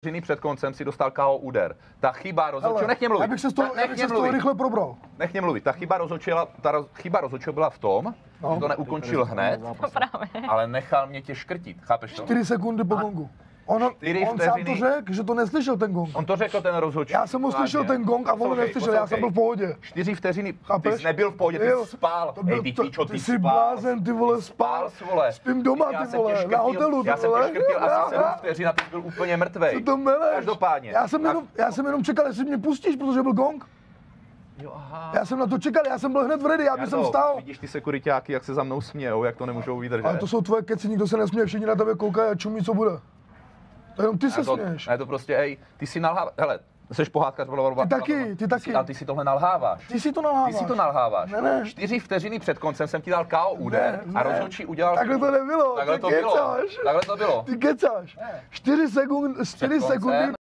vteřiny před koncem si dostal KO úder. Ta chyba rozhodčího, nech mě mluvit. Já bych se z toho rychle probral. Nech mě mluvit. Ta chyba rozhodčího byla v tom, že to neukončil hned, ale nechal mě tě škrtit. Chápeš to? 4 sekundy po gongu. On sám to řekl, že to neslyšel ten gong. On to řekl, ten rozhodčí. Já jsem mu slyšel ten gong a on neslyšel, já jsem byl v pohodě. 4 vteřiny, ty jsi nebyl v pohodě, ty jsi spál. Ty jsi blázen, ty vole, spál. Spím doma, ty vole, na hotelu, ty Já jsem vole. tě škrtil asi 7 vteřin a ty jsi byl úplně mrtvej. Co to meleš? Každopádně. Já jsem jenom čekal, jestli mě pustíš, protože byl gong. Jo, aha. Já jsem na to čekal, já jsem byl hned v ready, já bych vstal. Vidíš ty sekuriťáky, jak se za mnou smějou, jak to nemůžou vydržet. Ale to jsou tvoje keci, nikdo se nesměje, všichni na tebe koukají a čumí, co bude. To jenom ty se směješ. Ne, to prostě, ty si nalháváš, hele, jsi pohádkař, ty taky. A ty si tohle nalháváš. Ty si to nalháváš. Ne. 4 vteřiny před koncem jsem ti dal KO úder a rozhodčí udělal... Takhle to nebylo, Takhle to bylo. Ty kecáš. 4 sekundy